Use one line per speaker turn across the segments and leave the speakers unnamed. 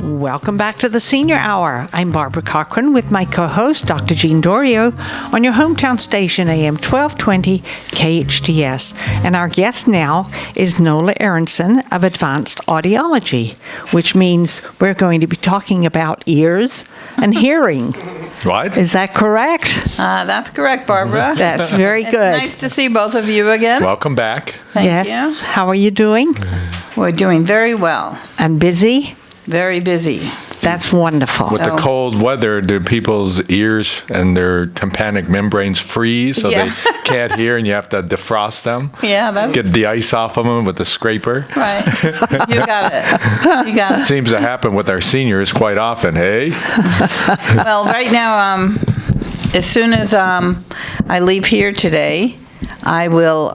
Welcome back to the Senior Hour. I'm Barbara Cochran with my co-host, Dr. Jean Dorio, on your hometown station, AM 1220 KHTS. And our guest now is Nola Aronson of Advanced Audiology, which means we're going to be talking about ears and hearing.
What?
Is that correct?
That's correct, Barbara.
That's very good.
It's nice to see both of you again.
Welcome back.
Thank
Yes.
you.
How are you doing?
We're doing very well.
I'm busy.
Very busy.
That's wonderful.
With the cold weather, do people's ears and their tympanic membranes freeze so
Yeah.
they can't hear and you have to defrost them?
Yeah, that's
Get the ice off of them with the scraper?
right. You got it. You got it.
Seems to happen with our seniors quite often, hey?
Well, right now, as soon as I leave here today, I will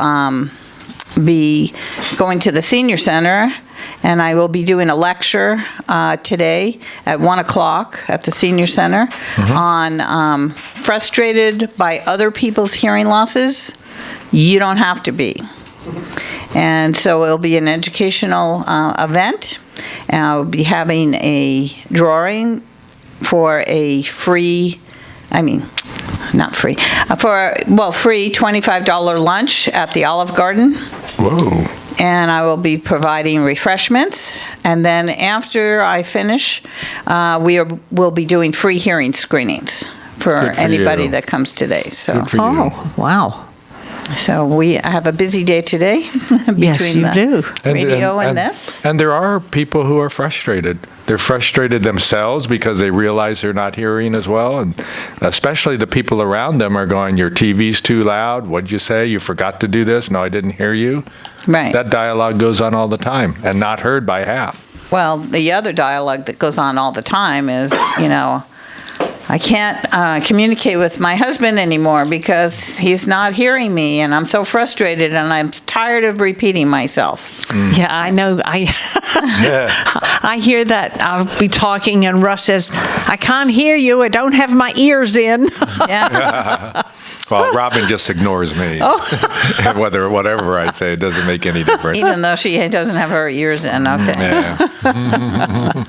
be going to the senior center, and I will be doing a lecture today at 1 o'clock at the senior center on frustrated by other people's hearing losses. You don't have to be. And so it'll be an educational event. And I'll be having a drawing for a free, not free, free $25 lunch at the Olive Garden.
Whoa.
And I will be providing refreshments. And then after I finish, we'll be doing free hearing screenings for
Good for
anybody
you.
that comes today. So,
Good for you.
Oh, wow.
so we have a busy day today between
Yes, you
the
do.
radio and this.
And there are people who are frustrated. They're frustrated themselves because they realize they're not hearing as well. And especially the people around them are going, your TV's too loud. What'd you say? You forgot to do this? No, I didn't hear you.
Right.
That dialogue goes on all the time and not heard by half.
Well, the other dialogue that goes on all the time is, I can't communicate with my husband anymore because he's not hearing me, and I'm so frustrated, and I'm tired of repeating myself.
Yeah, I know. I hear that. I'll be talking, and Russ says, I can't hear you. I don't have my ears in.
Yeah.
Well, Robin just ignores me. Whatever I say, it doesn't make any difference.
Even though she doesn't have her ears in. Okay.
Yeah.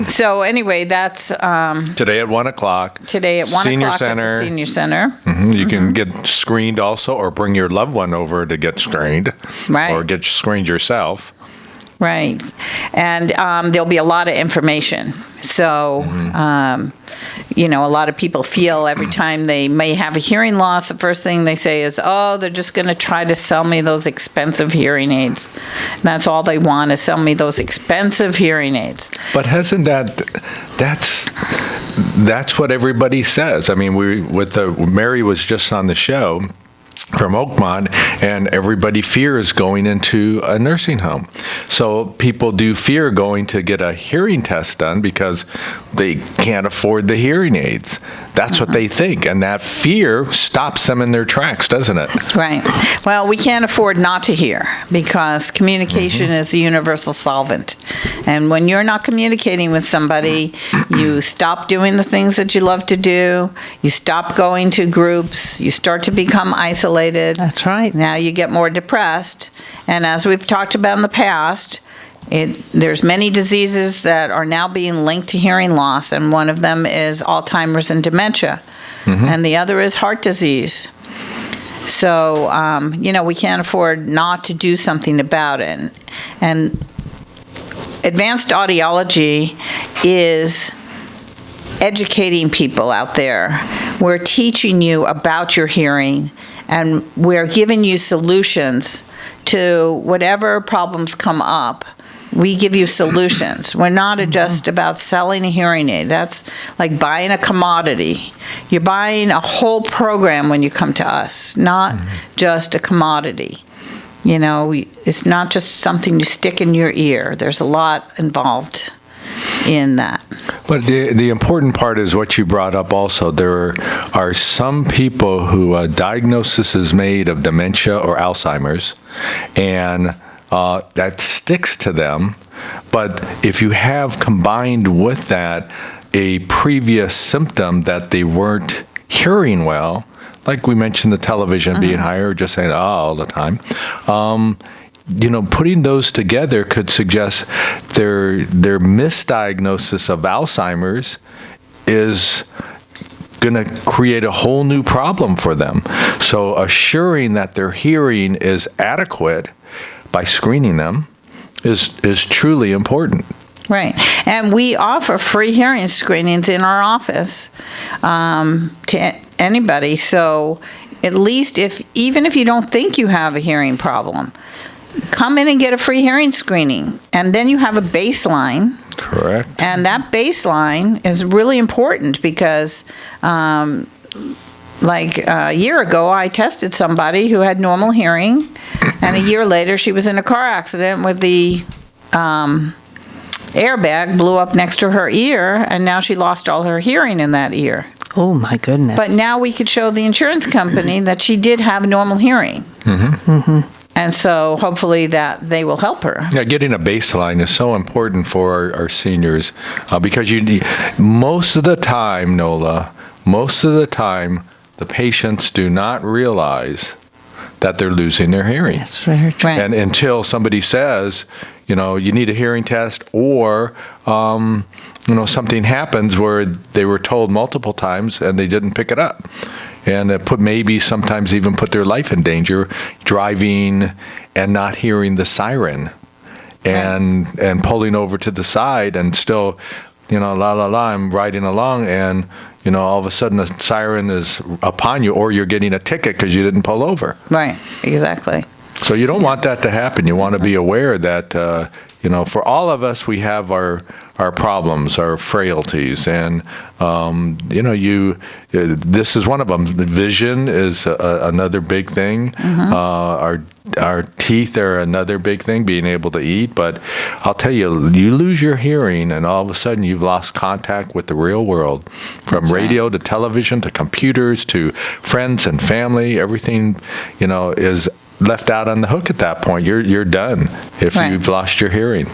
So anyway, that's
Today at 1 o'clock.
today at 1
Senior
o'clock
Center.
at the Senior Center.
You can get screened also, or bring your loved one over to get screened.
Right.
Or get screened yourself.
Right. And there'll be a lot of information. So, a lot of people feel every time they may have a hearing loss, the first thing they say is, oh, they're just going to try to sell me those expensive hearing aids. And that's all they want is sell me those expensive hearing aids.
But hasn't that's what everybody says. I mean, Mary was just on the show from Oakmont, and everybody fears going into a nursing home. So people do fear going to get a hearing test done because they can't afford the hearing aids. That's what they think, and that fear stops them in their tracks, doesn't it?
Right. Well, we can't afford not to hear because communication is the universal solvent. And when you're not communicating with somebody, you stop doing the things that you love to do, you stop going to groups, you start to become isolated.
That's right.
Now you get more depressed. And as we've talked about in the past, there's many diseases that are now being linked to hearing loss, and one of them is Alzheimer's and dementia, and the other is heart disease. So, we can't afford not to do something about it. And advanced audiology is educating people out there. We're teaching you about your hearing, and we're giving you solutions to whatever problems come up. We give you solutions. We're not just about selling a hearing aid. That's like buying a commodity. You're buying a whole program when you come to us, not just a commodity. It's not just something you stick in your ear. There's a lot involved in that.
But the important part is what you brought up also. There are some people who a diagnosis is made of dementia or Alzheimer's, and that sticks to them. But if you have combined with that a previous symptom that they weren't hearing well, like we mentioned the television being higher, just saying all the time, putting those together could suggest their misdiagnosis of Alzheimer's is going to create a whole new problem for them. So assuring that their hearing is adequate by screening them is truly important.
Right. And we offer free hearing screenings in our office to anybody. So at least even if you don't think you have a hearing problem, come in and get a free hearing screening. And then you have a baseline.
Correct.
And that baseline is really important because like a year ago, I tested somebody who had normal hearing, and a year later she was in a car accident with the airbag blew up next to her ear, and now she lost all her hearing in that ear.
Oh, my goodness.
But now we could show the insurance company that she did have normal hearing. And so hopefully that they will help her.
Yeah, getting a baseline is so important for our seniors because most of the time, Nola, the patients do not realize that they're losing their hearing.
That's very true.
Right.
And until somebody says, you need a hearing test, or something happens where they were told multiple times and they didn't pick it up. And it maybe sometimes even put their life in danger, driving and not hearing the siren, and pulling over to the side and still, I'm riding along, and all of a sudden the siren is upon you, or you're getting a ticket because you didn't pull over.
Right, exactly.
So you don't want that to happen. You want to be aware that, for all of us, we have our problems, our frailties, and, this is one of them. The vision is another big thing. Our teeth are another big thing, being able to eat. But I'll tell you, you lose your hearing, and all of a sudden you've lost contact with the real world. From radio to television to computers to friends and family, everything, is left out on the hook at that point. You're done if you've lost your hearing.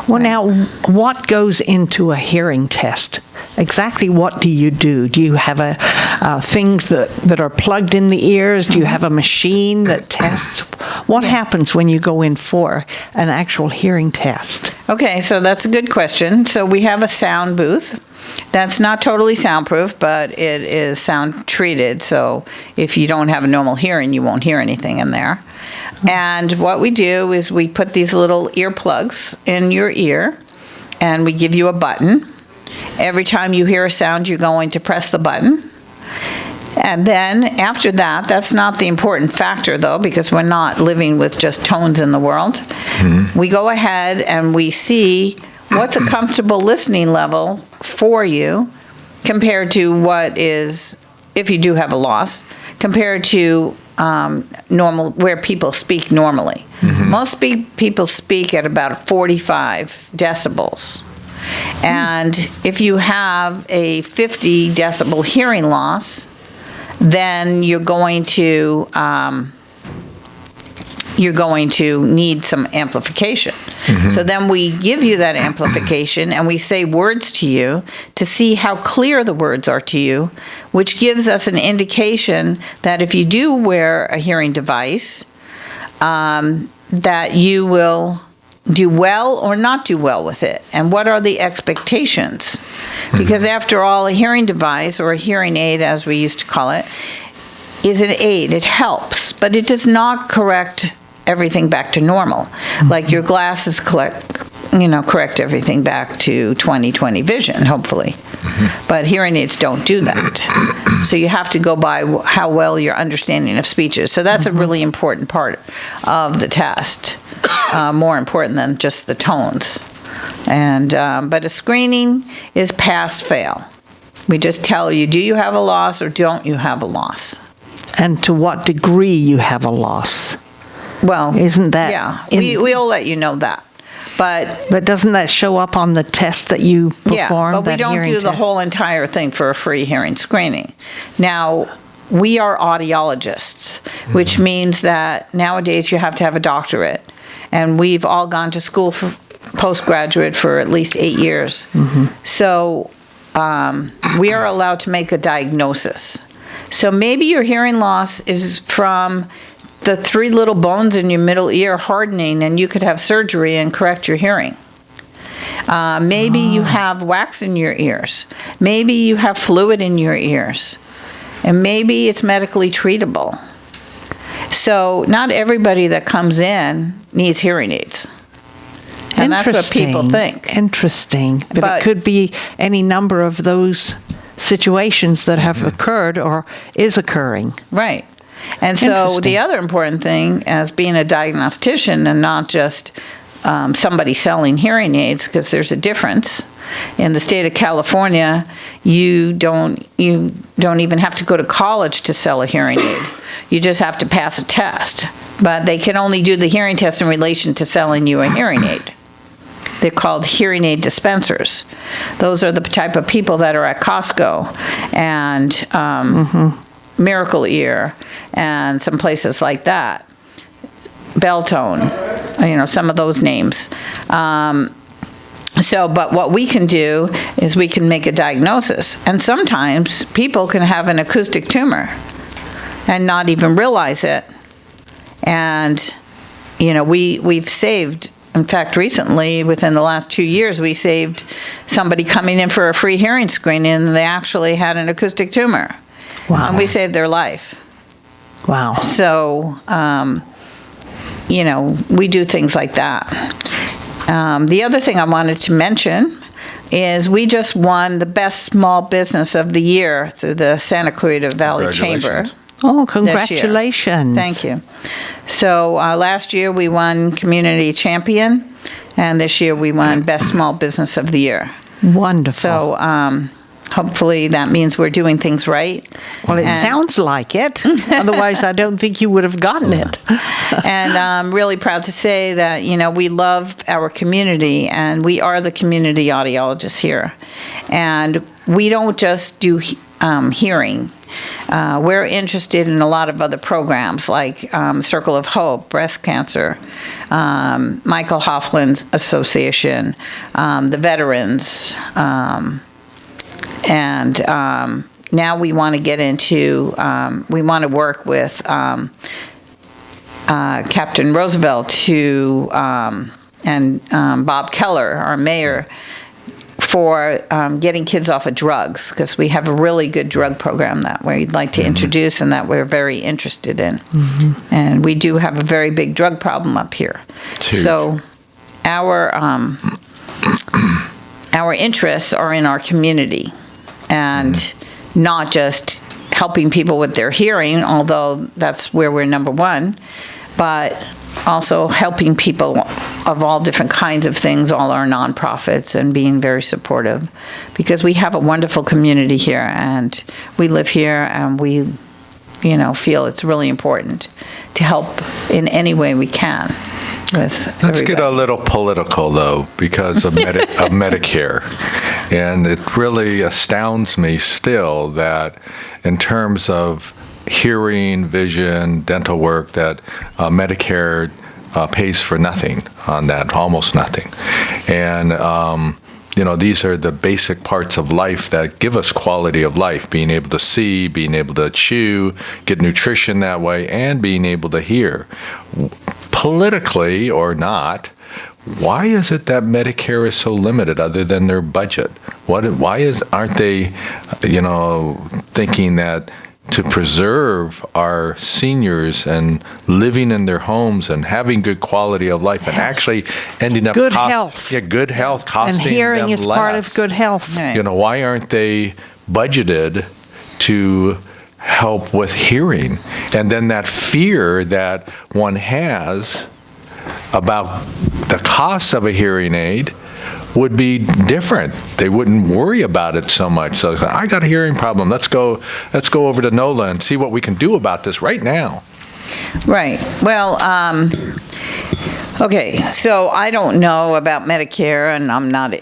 Well, now, what goes into a hearing test? Exactly what do you do? Do you have things that are plugged in the ears? Do you have a machine that tests? What happens when you go in for an actual hearing test?
Okay, so that's a good question. So we have a sound booth. That's not totally soundproof, but it is sound treated. So if you don't have a normal hearing, you won't hear anything in there. And what we do is we put these little earplugs in your ear, and we give you a button. Every time you hear a sound, you're going to press the button. And then after that, that's not the important factor, though, because we're not living with just tones in the world. We go ahead and we see what's a comfortable listening level for you compared to what is, if you do have a loss, compared to normal, where people speak normally. Most people speak at about 45 decibels. And if you have a 50 decibel hearing loss, then you're going to need some amplification. So then we give you that amplification, and we say words to you to see how clear the words are to you, which gives us an indication that if you do wear a hearing device, that you will do well or not do well with it, and what are the expectations? Because after all, a hearing device, or a hearing aid as we used to call it, is an aid. It helps, but it does not correct everything back to normal. Like your glasses correct everything back to 20/20 vision, hopefully. But hearing aids don't do that. So you have to go by how well your understanding of speech is. So that's a really important part of the test, more important than just the tones. And but a screening is pass-fail. We just tell you, do you have a loss or don't you have a loss?
And to what degree you have a loss?
Well,
isn't that?
Yeah, we'll let you know that. But
doesn't that show up on the test that you perform?
Yeah, but we don't do the whole entire thing for a free hearing screening. Now, we are audiologists, which means that nowadays you have to have a doctorate. And we've all gone to school for postgraduate for at least 8 years. So we are allowed to make a diagnosis. So maybe your hearing loss is from the 3 little bones in your middle ear hardening, and you could have surgery and correct your hearing. Maybe you have wax in your ears. Maybe you have fluid in your ears. And maybe it's medically treatable. So not everybody that comes in needs hearing aids. And that's what people think.
Interesting. But
But-
it could be any number of those situations that have occurred or is occurring.
Right. And so
Interesting.
the other important thing as being a diagnostician and not just somebody selling hearing aids, because there's a difference. In the state of California, you don't even have to go to college to sell a hearing aid. You just have to pass a test. But they can only do the hearing test in relation to selling you a hearing aid. They're called hearing aid dispensers. Those are the type of people that are at Costco and Miracle Ear and some places like that. Belltone, some of those names. But what we can do is we can make a diagnosis. And sometimes people can have an acoustic tumor and not even realize it. And, we've saved, in fact, recently, within the last 2 years, we saved somebody coming in for a free hearing screening, and they actually had an acoustic tumor.
Wow.
And we saved their life.
Wow.
So, we do things like that. The other thing I wanted to mention is we just won the Best Small Business of the Year through the Santa Clarita Valley Chamber.
Oh,
this year.
congratulations.
Thank you. So last year we won Community Champion, and this year we won Best Small Business of the Year.
Wonderful.
So hopefully that means we're doing things right.
Well, it sounds like it. Otherwise, I don't think you would have gotten it.
And I'm really proud to say that, we love our community, and we are the community audiologists here. And we don't just do hearing. We're interested in a lot of other programs like Circle of Hope, breast cancer, Michael Hoffland's Association, the veterans, and now we want to get into, we want to work with Captain Roosevelt and Bob Keller, our mayor, for getting kids off of drugs, because we have a really good drug program that we'd like to introduce and that we're very interested in. And we do have a very big drug problem up here. So our interests are in our community and not just helping people with their hearing, although that's where we're number one, but also helping people of all different kinds of things, all our nonprofits, and being very supportive, because we have a wonderful community here, and we live here, and we, feel it's really important to help in any way we can with
Let's get a
everybody.
little political, though, because of Medicare. And it really astounds me still that in terms of hearing, vision, dental work, that Medicare pays for nothing on that, almost nothing. And, these are the basic parts of life that give us quality of life, being able to see, being able to chew, get nutrition that way, and being able to hear. Politically or not, why is it that Medicare is so limited other than their budget? Why aren't they, thinking that to preserve our seniors and living in their homes and having good quality of life and actually ending up
Good health.
Yeah, good health costing
And hearing
them
is
less.
part of good health.
Right.
Why aren't they budgeted to help with hearing? And then that fear that one has about the cost of a hearing aid would be different. They wouldn't worry about it so much. So I got a hearing problem. Let's go over to NOLA and see what we can do about this right now.
Right. Well, okay, so I don't know about Medicare, and I'm not,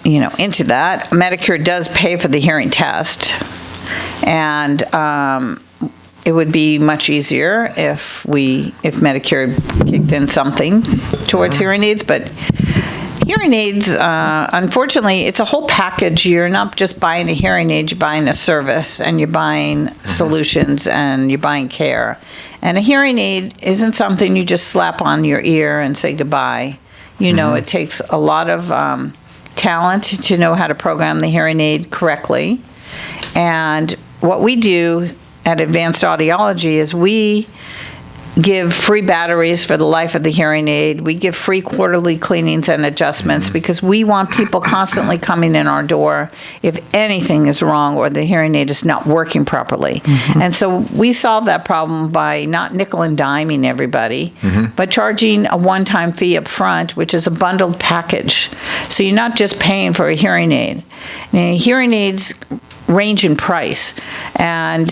into that. Medicare does pay for the hearing test, and it would be much easier if Medicare kicked in something towards hearing aids, but hearing aids, unfortunately, it's a whole package. You're not just buying a hearing aid, you're buying a service, and you're buying solutions, and you're buying care. And a hearing aid isn't something you just slap on your ear and say goodbye. You know, it takes a lot of talent to know how to program the hearing aid correctly. And what we do at Advanced Audiology is we give free batteries for the life of the hearing aid. We give free quarterly cleanings and adjustments because we want people constantly coming in our door if anything is wrong or the hearing aid is not working properly. And so we solve that problem by not nickel and diming everybody, but charging a one-time fee up front, which is a bundled package. So you're not just paying for a hearing aid. Now, hearing aids range in price. And,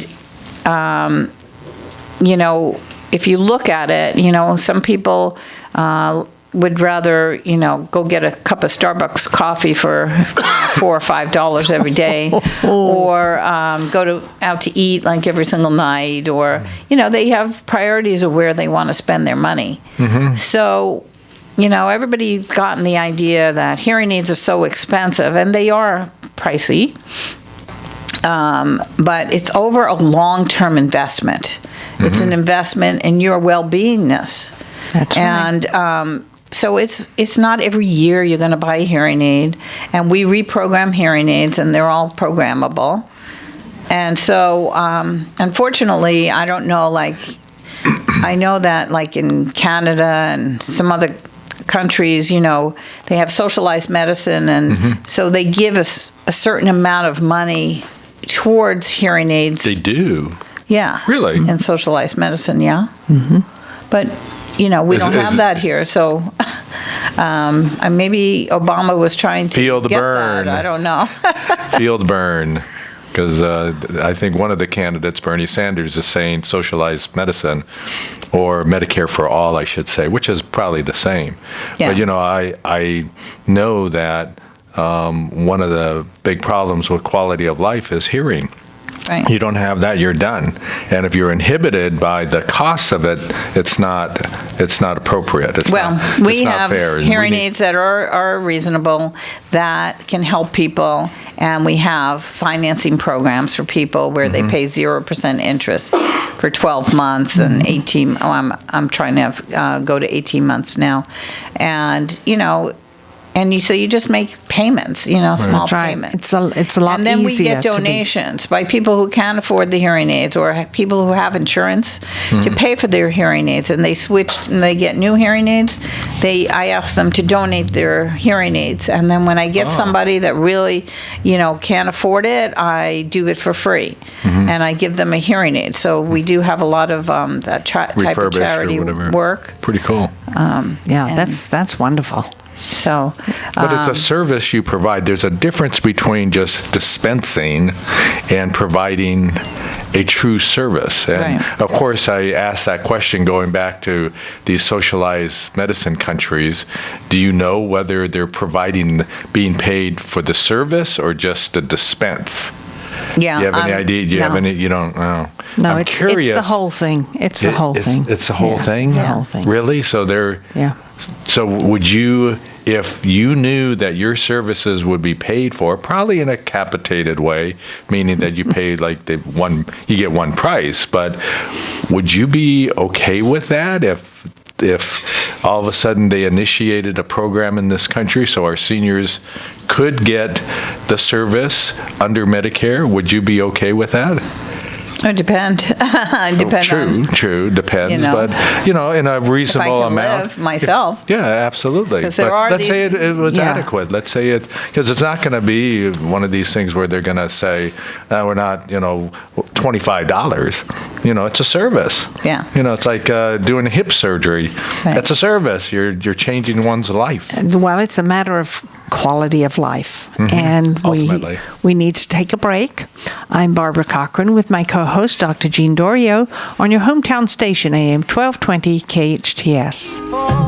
you know, if you look at it, you know, some people would rather, you know, go get a cup of Starbucks coffee for $4 or $5 every day, or go out to eat like every single night, or, you know, they have priorities of where they want to spend their money. So, you know, everybody's gotten the idea that hearing aids are so expensive, and they are pricey, but it's over a long-term investment. It's an investment in your well-beingness.
That's right.
And so it's not every year you're going to buy a hearing aid. And we reprogram hearing aids, and they're all programmable. And so, unfortunately, I don't know, like, I know that, like, in Canada and some other countries, you know, they have socialized medicine, and so they give us a certain amount of money towards hearing aids.
They do.
Yeah.
Really?
In socialized medicine, yeah. But, you know, we don't have that here, so maybe Obama was trying to
Feel the
get
burn.
that. I don't know.
Feel the burn. Because I think one of the candidates, Bernie Sanders, is saying socialized medicine, or Medicare for all, I should say, which is probably the same.
Yeah.
But, you know, I know that one of the big problems with quality of life is hearing.
Right.
You don't have that, you're done. And if you're inhibited by the cost of it, it's not appropriate. It's
Well,
not,
we
it's not
have
fair. And
hearing
we need-
aids that are reasonable, that can help people, and we have financing programs for people where they pay 0% interest for 12 months and 18. I'm trying to go to 18 months now, and you know. And so you just make payments, you know, small
That's right.
payments.
It's a lot
And then we
easier
get
to be-
donations by people who can't afford the hearing aids, or people who have insurance to pay for their hearing aids, and they switched and they get new hearing aids. I ask them to donate their hearing aids, and then when I get somebody that really, you know, can't afford it, I do it for free, and I give them a hearing aid. So we do have a lot of that type of
Refurbished or
charity
whatever.
work.
Pretty cool.
Yeah, that's wonderful.
So,
But it's a service you provide. There's a difference between just dispensing and providing a true service. And
Right.
of course, I asked that question going back to these socialized medicine countries. Do you know whether they're being paid for the service or just the dispense?
yeah.
Do you have any idea? Do you have
no.
any? You don't know.
No,
I'm
it's
curious.
the whole thing. It's the whole thing.
It's the whole
Yeah,
thing?
it's the
Yeah.
whole thing.
Really? So they're.
Yeah.
So would you, if you knew that your services would be paid for, probably in a capitated way, meaning that you paid like you get one price, but would you be okay with that if all of a sudden they initiated a program in this country so our seniors could get the service under Medicare? Would you be okay with that?
It depends.
True, depends.
you know,
But, you know, in a
if I
reasonable
can
amount.
live myself.
Yeah, absolutely.
'Cause there
But
are
let's say
these-
it was
Yeah.
adequate. Let's say it, because it's not going to be one of these things where they're going to say, we're not, you know, $25. You know, it's a service.
Yeah.
You know, it's like doing hip surgery.
Right.
That's a service. You're changing one's life.
Well, it's a matter of quality of life, and
Ultimately.
we need to take a break. I'm Barbara Cochran with my co-host, Dr. Jean Dorio, on your hometown station, AM 1220 KHTS.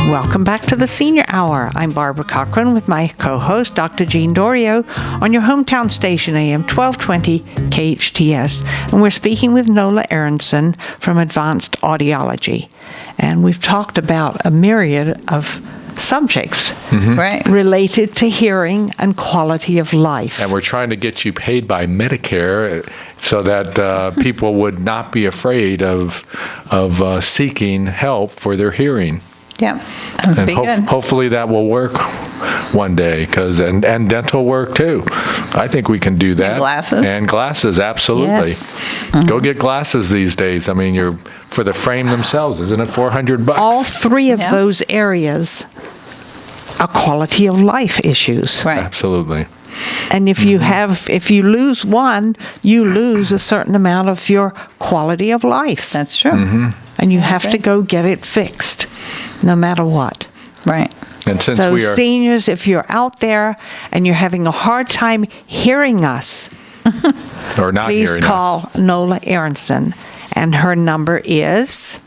Welcome back to the Senior Hour. I'm Barbara Cochran with my co-host, Dr. Jean Dorio, on your hometown station, AM 1220 KHTS, and we're speaking with Nola Aronson from Advanced Audiology. And we've talked about a myriad of subjects
Right.
related to hearing and quality of life.
And we're trying to get you paid by Medicare so that people would not be afraid of seeking help for their hearing.
Yeah. That would
And
be good.
hopefully that will work one day, and dental work too. I think we can do that.
glasses.
And glasses, absolutely.
Yes.
Go get glasses these days. I mean, you're for the frame themselves, isn't it $400?
All three of
Yeah.
those areas are quality of life issues.
Right.
Absolutely.
And if you lose one, you lose a certain amount of your quality of life.
That's true.
Mm-hmm.
And you have to go get it fixed, no matter what.
Right.
And since
So
we are
seniors, if you're out there and you're having a hard time hearing us,
or not
please
hearing
call Nola Aronson. And her number is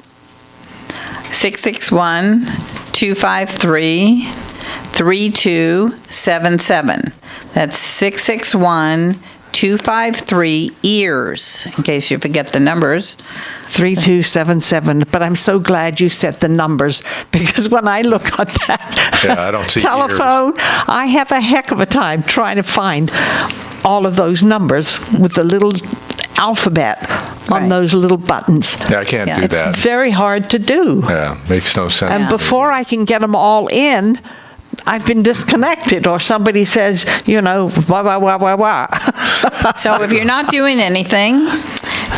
661-253-3277. That's 661-253-EARS, in case you forget the numbers.
3277. But I'm so glad you set the numbers, because when I look at that
Yeah, I don't see
telephone, I have a heck of a time trying to find all of those numbers with the little alphabet on
Right.
those little buttons.
Yeah, I can't
Yeah.
do
It's
that.
very hard to do.
Yeah, makes no sense.
And before I can get them all in, I've been disconnected, or somebody says, wah, wah, wah, wah, wah.
So if you're not doing anything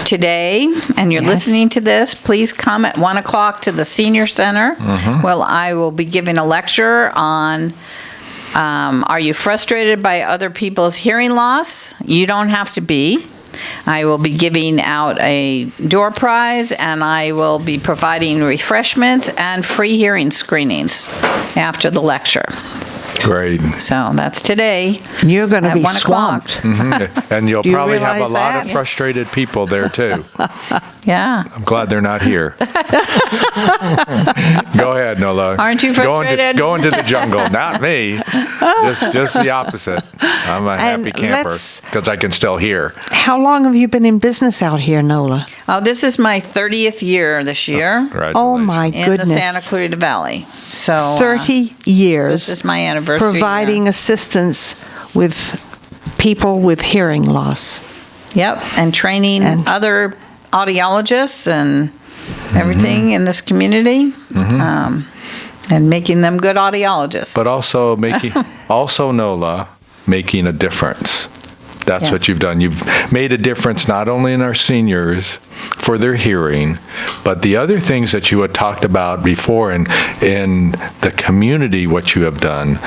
today and you're
Yes.
listening to this, please come at 1 o'clock to the Senior Center. Well, I will be giving a lecture on are you frustrated by other people's hearing loss? You don't have to be. I will be giving out a door prize, and I will be providing refreshments and free hearing screenings after the lecture.
Great.
So that's today.
You're going to
At
be
1 o'clock.
swamped.
And you'll
Do you
probably have a
realize
lot
that?
of frustrated people there too.
Yeah.
I'm glad they're not here. Go ahead, Nola.
Aren't you
Go into-
frustrated?
Go into the jungle. Not me. Just the opposite. I'm a happy
And
camper
let's-
because I can still hear.
How long have you been in business out here, Nola?
Oh, this is my 30th year this year
Oh, my
in
goodness.
the Santa Clarita Valley. So
30 years.
this is my anniversary
providing
year.
assistance with people with hearing loss.
Yep, and training
And-
other audiologists and everything in this community, and making them good audiologists.
But also Nola, making a difference. That's
Yes.
what you've done. You've made a difference not only in our seniors for their hearing, but the other things that you had talked about before in the community, what you have done.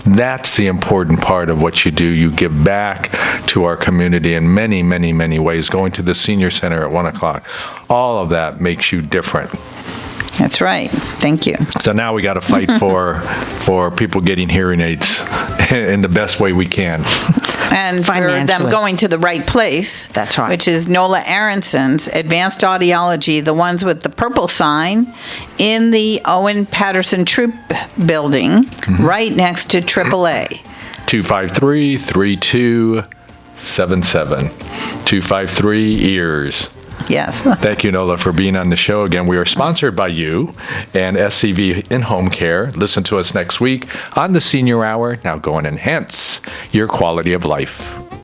That's the important part of what you do. You give back to our community in many, many, many ways. Going to the senior center at 1 o'clock. All of that makes you different.
That's right. Thank you.
So now we got to fight for people getting hearing aids in the best way we can.
And for them
Financially.
going to the right place.
That's right.
Which is Nola Aronson's Advanced Audiology, the ones with the purple sign in the Owen Patterson Troop building, right next to AAA.
253-3277. 253-EARS.
Yes.
Thank you, Nola, for being on the show again. We are sponsored by you and SCV In-Home Care. Listen to us next week on the Senior Hour. Now go and enhance your quality of life.